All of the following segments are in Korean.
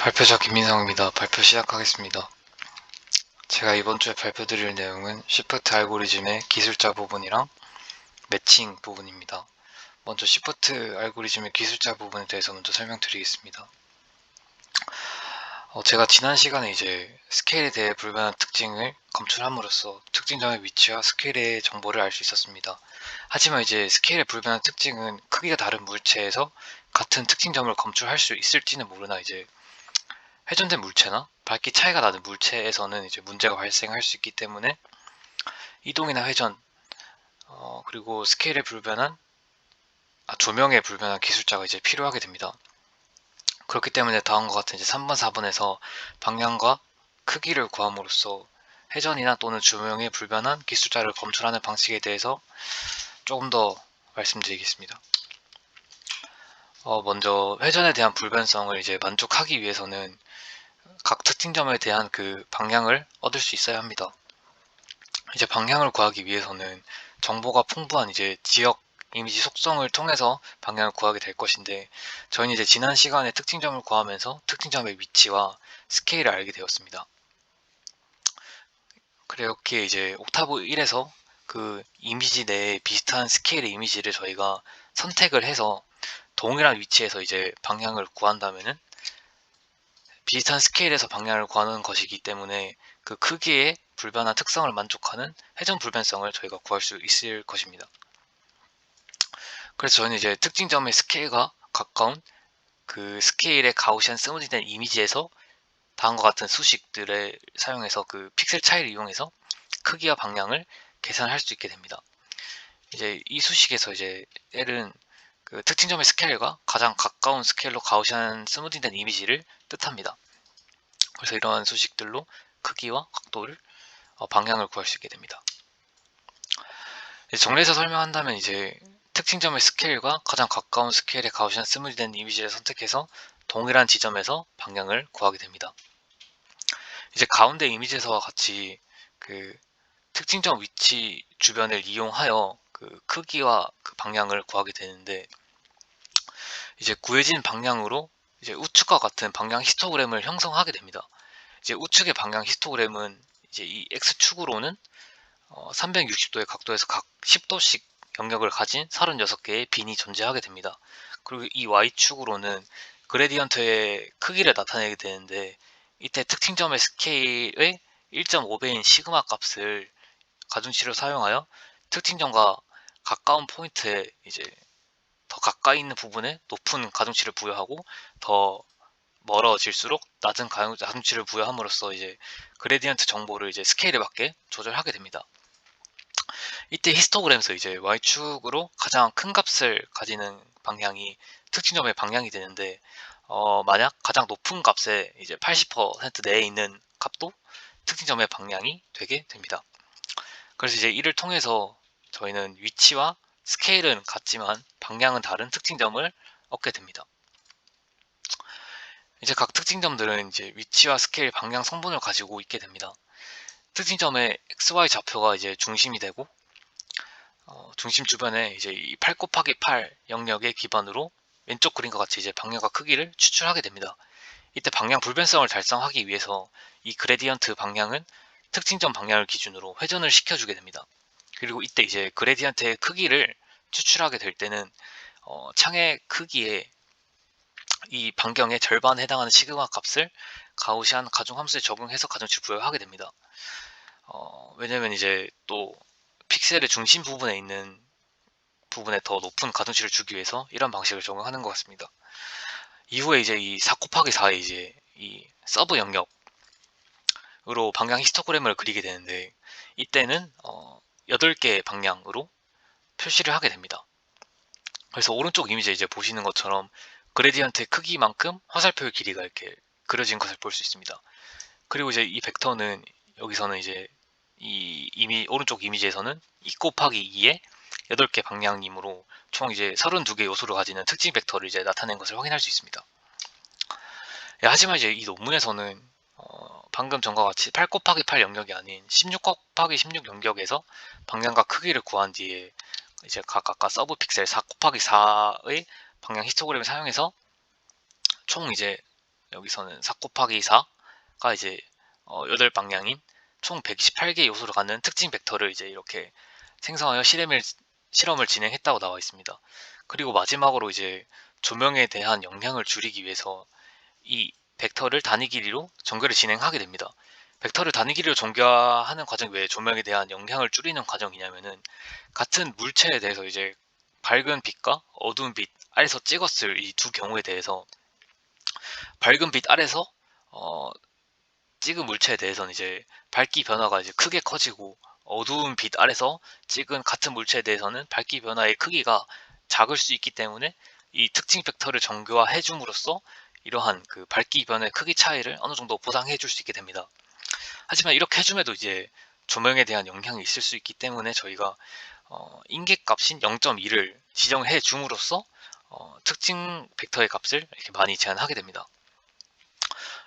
발표자 김민성입니다. 발표 시작하겠습니다. 제가 이번 주에 발표드릴 내용은 시프트 알고리즘의 기술자 부분이랑 매칭 부분입니다. 먼저 시프트 알고리즘의 기술자 부분에 대해서 먼저 설명드리겠습니다. 제가 지난 시간에 이제 스케일에 대해 불변한 특징을 검출함으로써 특징점의 위치와 스케일의 정보를 알 수 있었습니다. 하지만 이제 스케일의 불변한 특징은 크기가 다른 물체에서 같은 특징점을 검출할 수 있을지는 모르나 이제 회전된 물체나 밝기 차이가 나는 물체에서는 이제 문제가 발생할 수 있기 때문에 이동이나 회전, 그리고 스케일의 불변한, 조명의 불변한 기술자가 이제 필요하게 됩니다. 그렇기 때문에 다음과 같은 이제 3번, 4번에서 방향과 크기를 구함으로써 회전이나 또는 조명의 불변한 기술자를 검출하는 방식에 대해서 조금 더 말씀드리겠습니다. 먼저 회전에 대한 불변성을 이제 만족하기 위해서는 각 특징점에 대한 그 방향을 얻을 수 있어야 합니다. 이제 방향을 구하기 위해서는 정보가 풍부한 이제 지역 이미지 속성을 통해서 방향을 구하게 될 것인데, 저희는 이제 지난 시간에 특징점을 구하면서 특징점의 위치와 스케일을 알게 되었습니다. 그렇게 이제 옥타브 1에서 그 이미지 내에 비슷한 스케일의 이미지를 저희가 선택을 해서 동일한 위치에서 이제 방향을 구한다면은 비슷한 스케일에서 방향을 구하는 것이기 때문에 그 크기의 불변한 특성을 만족하는 회전 불변성을 저희가 구할 수 있을 것입니다. 그래서 저는 이제 특징점의 스케일과 가까운 그 스케일의 가우시안 스무디된 이미지에서 다음과 같은 수식들을 사용해서 그 픽셀 차이를 이용해서 크기와 방향을 계산할 수 있게 됩니다. 이제 이 수식에서 이제 L은 그 특징점의 스케일과 가장 가까운 스케일로 가우시안 스무디된 이미지를 뜻합니다. 그래서 이러한 수식들로 크기와 각도를 방향을 구할 수 있게 됩니다. 정리해서 설명한다면 이제 특징점의 스케일과 가장 가까운 스케일의 가우시안 스무디된 이미지를 선택해서 동일한 지점에서 방향을 구하게 됩니다. 이제 가운데 이미지에서와 같이 그 특징점 위치 주변을 이용하여 그 크기와 그 방향을 구하게 되는데, 이제 구해진 방향으로 이제 우측과 같은 방향 히스토그램을 형성하게 됩니다. 이제 우측의 방향 히스토그램은 이제 이 X축으로는 360도의 각도에서 각 10도씩 영역을 가진 36개의 빈이 존재하게 됩니다. 그리고 이 Y축으로는 그레디언트의 크기를 나타내게 되는데, 이때 특징점의 스케일의 1.5배인 시그마 값을 가중치로 사용하여 특징점과 가까운 포인트에 이제 더 가까이 있는 부분에 높은 가중치를 부여하고, 더 멀어질수록 낮은 가중치를 부여함으로써 이제 그레디언트 정보를 이제 스케일에 맞게 조절하게 됩니다. 이때 히스토그램에서 이제 Y축으로 가장 큰 값을 가지는 방향이 특징점의 방향이 되는데, 만약 가장 높은 값에 이제 80% 내에 있는 값도 특징점의 방향이 되게 됩니다. 그래서 이제 이를 통해서 저희는 위치와 스케일은 같지만 방향은 다른 특징점을 얻게 됩니다. 이제 각 특징점들은 이제 위치와 스케일, 방향 성분을 가지고 있게 됩니다. 특징점의 XY 좌표가 이제 중심이 되고, 중심 주변에 이제 이 8 곱하기 8 영역의 기반으로 왼쪽 그림과 같이 이제 방향과 크기를 추출하게 됩니다. 이때 방향 불변성을 달성하기 위해서 이 그레디언트 방향은 특징점 방향을 기준으로 회전을 시켜주게 됩니다. 그리고 이때 이제 그레디언트의 크기를 추출하게 될 때는 창의 크기에 이 반경의 절반에 해당하는 시그마 값을 가우시안 가중함수에 적용해서 가중치를 부여하게 됩니다. 왜냐면 이제 또 픽셀의 중심 부분에 있는 부분에 더 높은 가중치를 주기 위해서 이런 방식을 적용하는 것 같습니다. 이후에 이제 이 4 곱하기 4의 이제 이 서브 영역으로 방향 히스토그램을 그리게 되는데, 이때는 8개의 방향으로 표시를 하게 됩니다. 그래서 오른쪽 이미지에 이제 보시는 것처럼 그레디언트의 크기만큼 화살표의 길이가 이렇게 그려진 것을 볼 수 있습니다. 그리고 이제 이 벡터는 여기서는 이제 오른쪽 이미지에서는 2 곱하기 2의 8개 방향이므로 총 이제 32개 요소를 가지는 특징 벡터를 이제 나타낸 것을 확인할 수 있습니다. 하지만 이제 이 논문에서는 방금 전과 같이 8 곱하기 8 영역이 아닌 16 곱하기 16 영역에서 방향과 크기를 구한 뒤에 이제 각각 서브 픽셀 4 곱하기 4의 방향 히스토그램을 사용해서 총 이제 여기서는 4 곱하기 4가 이제 8방향인 총 128개 요소로 갖는 특징 벡터를 이제 이렇게 생성하여 실험을 진행했다고 나와 있습니다. 그리고 마지막으로 이제 조명에 대한 영향을 줄이기 위해서 이 벡터를 단위 길이로 전개를 진행하게 됩니다. 벡터를 단위 길이로 전개하는 과정이 왜 조명에 대한 영향을 줄이는 과정이냐면은, 같은 물체에 대해서 이제 밝은 빛과 어두운 빛 아래서 찍었을 이 두 경우에 대해서, 밝은 빛 아래서 찍은 물체에 대해서는 이제 밝기 변화가 이제 크게 커지고, 어두운 빛 아래서 찍은 같은 물체에 대해서는 밝기 변화의 크기가 작을 수 있기 때문에, 이 특징 벡터를 정교화해 줌으로써 이러한 그 밝기 변화의 크기 차이를 어느 정도 보상해 줄 수 있게 됩니다. 하지만 이렇게 해줌에도 이제 조명에 대한 영향이 있을 수 있기 때문에, 저희가 인계값인 0.2를 지정해 줌으로써 특징 벡터의 값을 이렇게 많이 제한하게 됩니다.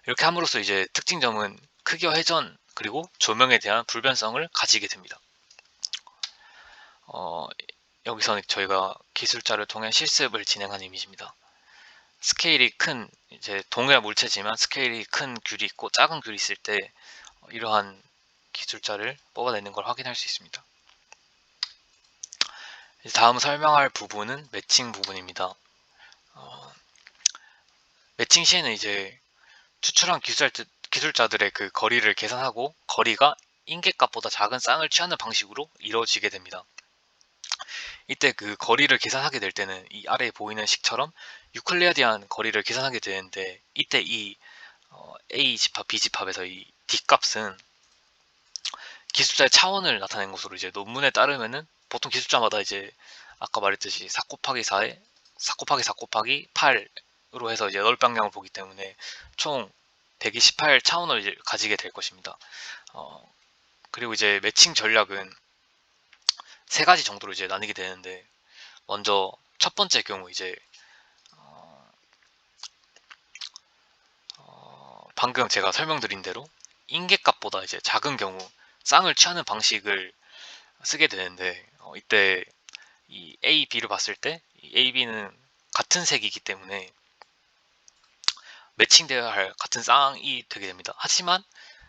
이렇게 함으로써 이제 특징점은 크기와 회전 그리고 조명에 대한 불변성을 가지게 됩니다. 여기서는 저희가 기술자를 통해 실습을 진행한 이미지입니다. 스케일이 큰 이제 동일한 물체지만 스케일이 큰 귤이 있고 작은 귤이 있을 때 이러한 기술자를 뽑아내는 걸 확인할 수 있습니다. 다음 설명할 부분은 매칭 부분입니다. 매칭 시에는 이제 추출한 기술자들의 그 거리를 계산하고, 거리가 인계값보다 작은 쌍을 취하는 방식으로 이루어지게 됩니다. 이때 그 거리를 계산하게 될 때는 이 아래에 보이는 식처럼 유클리아디안 거리를 계산하게 되는데, 이때 이 A 집합, B 집합에서 이 D 값은 기술자의 차원을 나타낸 것으로 이제 논문에 따르면은, 보통 기술자마다 이제 아까 말했듯이 4 곱하기 4에 4 곱하기 4 곱하기 8으로 해서 이제 8방향을 보기 때문에 총 128 차원을 이제 가지게 될 것입니다. 그리고 이제 매칭 전략은 세 가지 정도로 이제 나뉘게 되는데, 먼저 첫 번째 경우 이제 방금 제가 설명드린 대로 인계값보다 이제 작은 경우 쌍을 취하는 방식을 쓰게 되는데, 이때 이 A, B를 봤을 때 이 A, B는 같은 색이기 때문에 매칭되어야 할 같은 쌍이 되게 됩니다. 하지만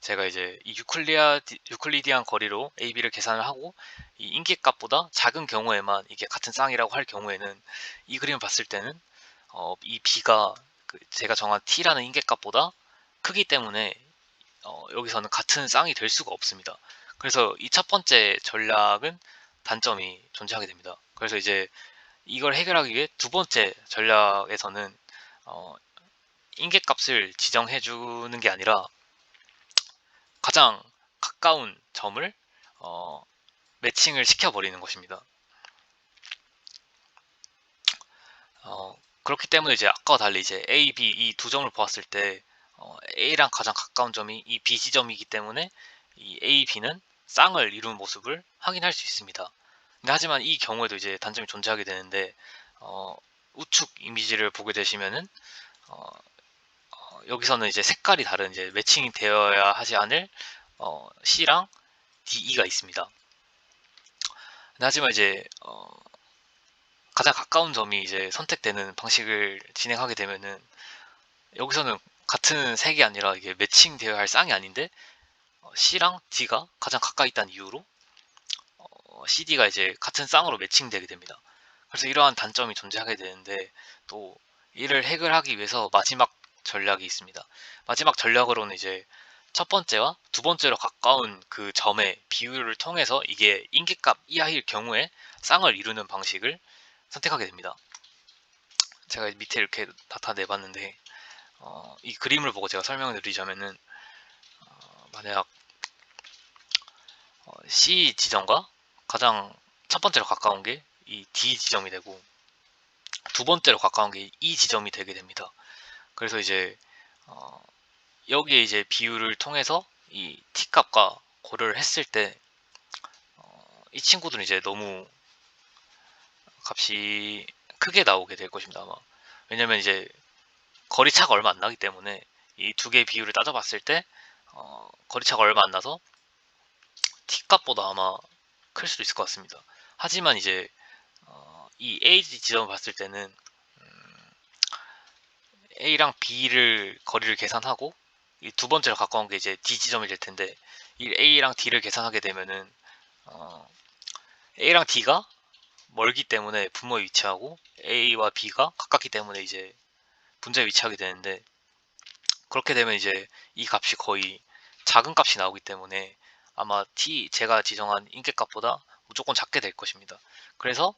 제가 이제 이 유클리디안 거리로 A, B를 계산을 하고, 이 인계값보다 작은 경우에만 이게 같은 쌍이라고 할 경우에는, 이 그림을 봤을 때는 이 B가 제가 정한 T라는 인계값보다 크기 때문에 여기서는 같은 쌍이 될 수가 없습니다. 그래서 이 첫 번째 전략은 단점이 존재하게 됩니다. 그래서 이제 이걸 해결하기 위해 두 번째 전략에서는 인계값을 지정해 주는 게 아니라 가장 가까운 점을 매칭을 시켜버리는 것입니다. 그렇기 때문에 이제 아까와 달리 이제 A, B 이 두 점을 보았을 때 A랑 가장 가까운 점이 이 B 지점이기 때문에 이 A, B는 쌍을 이루는 모습을 확인할 수 있습니다. 근데 하지만 이 경우에도 이제 단점이 존재하게 되는데, 우측 이미지를 보게 되시면은 여기서는 이제 색깔이 다른 이제 매칭이 되어야 하지 않을 C랑 D, E가 있습니다. 근데 하지만 이제 가장 가까운 점이 이제 선택되는 방식을 진행하게 되면은, 여기서는 같은 색이 아니라 이게 매칭되어야 할 쌍이 아닌데 C랑 D가 가장 가까이 있다는 이유로 CD가 이제 같은 쌍으로 매칭되게 됩니다. 그래서 이러한 단점이 존재하게 되는데, 또 이를 해결하기 위해서 마지막 전략이 있습니다. 마지막 전략으로는 이제 첫 번째와 두 번째로 가까운 그 점의 비율을 통해서 이게 인계값 이하일 경우에 쌍을 이루는 방식을 선택하게 됩니다. 제가 밑에 이렇게 나타내 봤는데, 이 그림을 보고 제가 설명을 드리자면은, 만약 C 지점과 가장 첫 번째로 가까운 게 이 D 지점이 되고, 두 번째로 가까운 게 E 지점이 되게 됩니다. 그래서 이제 여기에 이제 비율을 통해서 이 T 값과 고려를 했을 때 이 친구들은 이제 너무 값이 크게 나오게 될 것입니다, 아마. 왜냐면 이제 거리차가 얼마 안 나기 때문에 이 두 개의 비율을 따져봤을 때 거리차가 얼마 안 나서 T 값보다 아마 클 수도 있을 것 같습니다. 하지만 이제 이 A 지점을 봤을 때는 A랑 B를 거리를 계산하고 이 두 번째로 가까운 게 이제 D 지점이 될 텐데, 이 A랑 D를 계산하게 되면은 A랑 D가 멀기 때문에 분모에 위치하고 A와 B가 가깝기 때문에 이제 분자에 위치하게 되는데, 그렇게 되면 이제 이 값이 거의 작은 값이 나오기 때문에 아마 제가 지정한 인계값보다 무조건 작게 될 것입니다. 그래서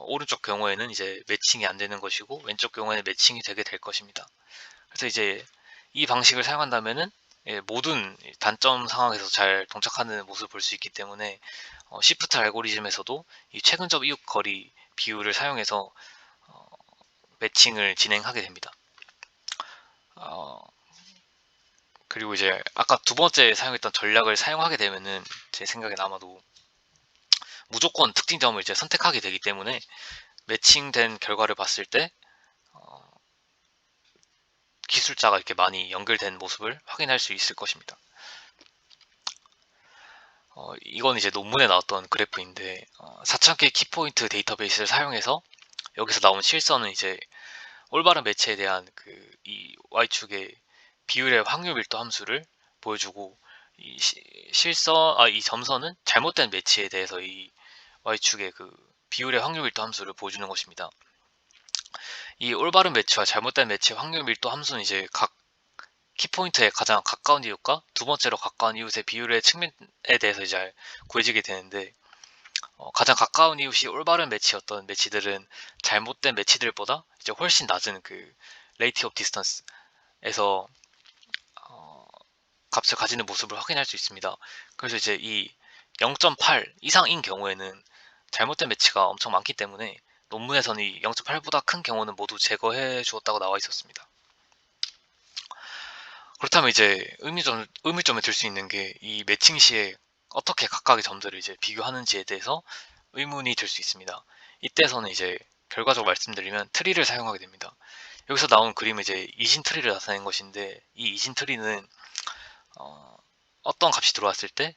오른쪽 경우에는 이제 매칭이 안 되는 것이고, 왼쪽 경우에는 매칭이 되게 될 것입니다. 그래서 이제 이 방식을 사용한다면은 모든 단점 상황에서 잘 동작하는 모습을 볼 수 있기 때문에 시프트 알고리즘에서도 이 최근접 이웃 거리 비율을 사용해서 매칭을 진행하게 됩니다. 그리고 이제 아까 두 번째 사용했던 전략을 사용하게 되면은 제 생각엔 아마도 무조건 특징점을 이제 선택하게 되기 때문에 매칭된 결과를 봤을 때 기술자가 이렇게 많이 연결된 모습을 확인할 수 있을 것입니다. 이건 이제 논문에 나왔던 그래프인데 4,000개 키포인트 데이터베이스를 사용해서 여기서 나온 실선은 이제 올바른 매치에 대한 이 y축의 비율의 확률 밀도 함수를 보여주고, 이 이 점선은 잘못된 매치에 대해서 이 y축의 비율의 확률 밀도 함수를 보여주는 것입니다. 이 올바른 매치와 잘못된 매치의 확률 밀도 함수는 이제 각 키포인트에 가장 가까운 이웃과 두 번째로 가까운 이웃의 비율의 측면에 대해서 이제 구해지게 되는데, 가장 가까운 이웃이 올바른 매치였던 매치들은 잘못된 매치들보다 이제 훨씬 낮은 relative distance에서 값을 가지는 모습을 확인할 수 있습니다. 그래서 이제 이 0.8 이상인 경우에는 잘못된 매치가 엄청 많기 때문에 논문에서는 이 0.8보다 큰 경우는 모두 제거해 주었다고 나와 있었습니다. 그렇다면 이제 의문점에 들 수 있는 게, 이 매칭 시에 어떻게 각각의 점들을 이제 비교하는지에 대해서 의문이 들 수 있습니다. 이때서는 이제 결과적으로 말씀드리면 트리를 사용하게 됩니다. 여기서 나온 그림은 이제 이진 트리를 나타낸 것인데, 이 이진 트리는 어떤 값이 들어왔을 때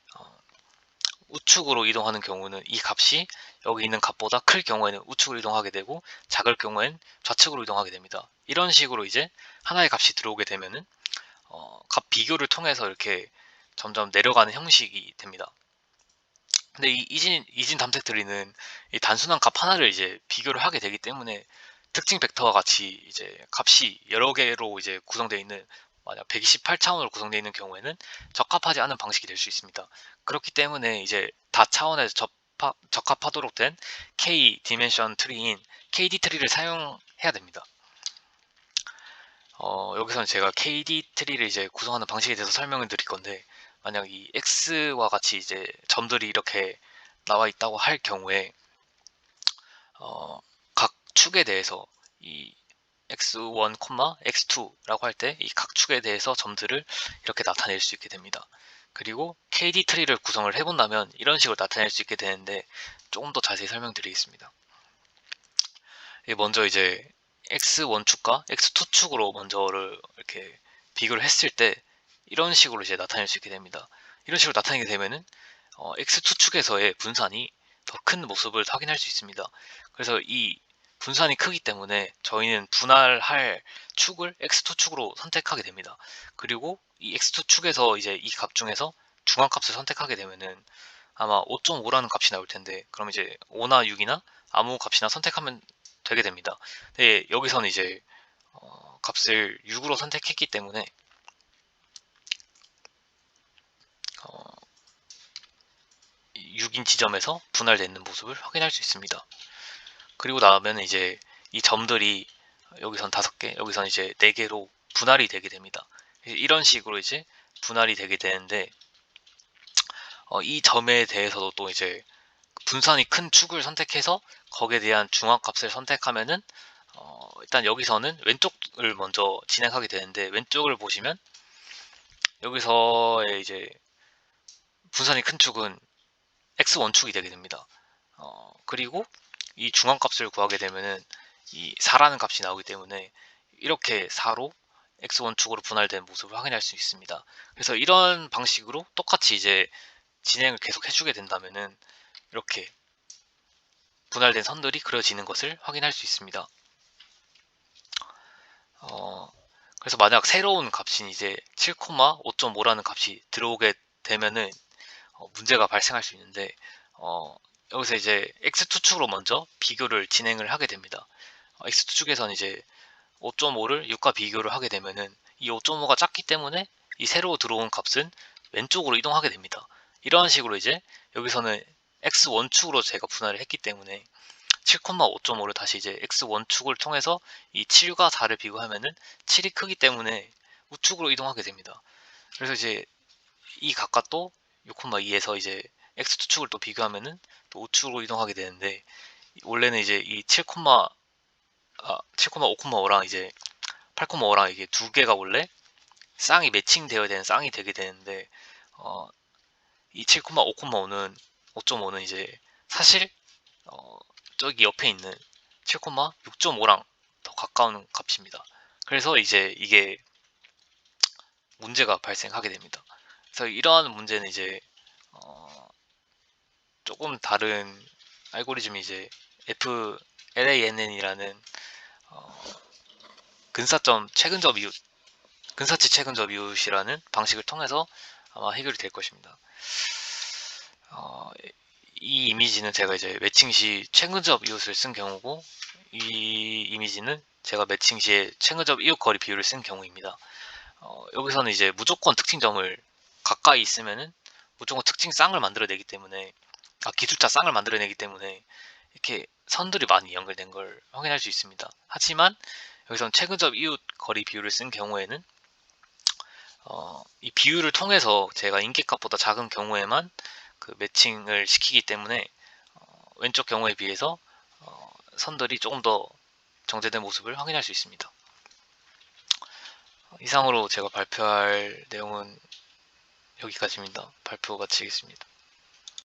우측으로 이동하는 경우는 이 값이 여기 있는 값보다 클 경우에는 우측으로 이동하게 되고, 작을 경우엔 좌측으로 이동하게 됩니다. 이런 식으로 이제 하나의 값이 들어오게 되면은 값 비교를 통해서 이렇게 점점 내려가는 형식이 됩니다. 근데 이 이진 탐색 트리는 이 단순한 값 하나를 이제 비교를 하게 되기 때문에 특징 벡터와 같이 이제 값이 여러 개로 이제 구성되어 있는, 만약 128차원으로 구성되어 있는 경우에는 적합하지 않은 방식이 될 수 있습니다. 그렇기 때문에 이제 다차원에서 적합하도록 된 K 디멘션 트리인 KD 트리를 사용해야 됩니다. 여기서는 제가 KD 트리를 이제 구성하는 방식에 대해서 설명을 드릴 건데, 만약 이 X와 같이 이제 점들이 이렇게 나와 있다고 할 경우에 각 축에 대해서 이 x1, x2라고 할 때 이 각 축에 대해서 점들을 이렇게 나타낼 수 있게 됩니다. 그리고 KD 트리를 구성을 해본다면 이런 식으로 나타낼 수 있게 되는데, 조금 더 자세히 설명드리겠습니다. 먼저 이제 x1 축과 x2 축으로 먼저를 이렇게 비교를 했을 때 이런 식으로 이제 나타낼 수 있게 됩니다. 이런 식으로 나타내게 되면은 x2 축에서의 분산이 더 큰 모습을 확인할 수 있습니다. 그래서 이 분산이 크기 때문에 저희는 분할할 축을 x2 축으로 선택하게 됩니다. 그리고 이 x2 축에서 이제 이 값 중에서 중앙값을 선택하게 되면은 아마 5.5라는 값이 나올 텐데, 그럼 이제 5나 6이나 아무 값이나 선택하면 되게 됩니다. 근데 여기서는 이제 값을 6으로 선택했기 때문에 6인 지점에서 분할되어 있는 모습을 확인할 수 있습니다. 그리고 나면 이제 이 점들이 여기선 5개, 여기선 이제 4개로 분할이 되게 됩니다. 이런 식으로 이제 분할이 되게 되는데, 이 점에 대해서도 또 이제 분산이 큰 축을 선택해서 거기에 대한 중앙값을 선택하면은 일단 여기서는 왼쪽을 먼저 진행하게 되는데, 왼쪽을 보시면 여기서의 이제 분산이 큰 축은 x1축이 되게 됩니다. 그리고 이 중앙값을 구하게 되면은 이 4라는 값이 나오기 때문에 이렇게 4로 x1축으로 분할된 모습을 확인할 수 있습니다. 그래서 이런 방식으로 똑같이 이제 진행을 계속 해주게 된다면은 이렇게 분할된 선들이 그려지는 것을 확인할 수 있습니다. 그래서 만약 새로운 값인 이제 7,5.5라는 값이 들어오게 되면은 문제가 발생할 수 있는데, 어, 여기서 이제 X2축으로 먼저 비교를 진행을 하게 됩니다. X2축에서는 이제 5.5를 6과 비교를 하게 되면은 이 5.5가 작기 때문에 이 새로 들어온 값은 왼쪽으로 이동하게 됩니다. 이런 식으로 이제 여기서는 X1축으로 제가 분할을 했기 때문에 7,5.5를 다시 이제 X1축을 통해서 이 7과 4를 비교하면은 7이 크기 때문에 우축으로 이동하게 됩니다. 그래서 이제 이 각과 또 6,2에서 이제 X2축을 또 비교하면은 또 우축으로 이동하게 되는데, 원래는 이제 이 7,5,5랑 이제 8,5랑 이게 두 개가 원래 쌍이 매칭되어야 되는 쌍이 되게 되는데, 어, 이 7,5,5는 5.5는 이제 사실 저기 옆에 있는 7,6.5랑 더 가까운 값입니다. 그래서 이제 이게 문제가 발생하게 됩니다. 그래서 이러한 문제는 이제 조금 다른 알고리즘이 이제 FLANN이라는 근사점 최근접 이웃, 근사치 최근접 이웃이라는 방식을 통해서 아마 해결이 될 것입니다. 어, 이 이미지는 제가 이제 매칭 시 최근접 이웃을 쓴 경우고, 이 이미지는 제가 매칭 시에 최근접 이웃 거리 비율을 쓴 경우입니다. 여기서는 이제 무조건 특징점을 가까이 있으면은 무조건 특징 쌍을 만들어내기 때문에, 기술자 쌍을 만들어내기 때문에 이렇게 선들이 많이 연결된 걸 확인할 수 있습니다. 하지만 여기서는 최근접 이웃 거리 비율을 쓴 경우에는 이 비율을 통해서 제가 인계값보다 작은 경우에만 그 매칭을 시키기 때문에 왼쪽 경우에 비해서 선들이 조금 더 정제된 모습을 확인할 수 있습니다. 이상으로 제가 발표할 내용은 여기까지입니다. 발표 마치겠습니다.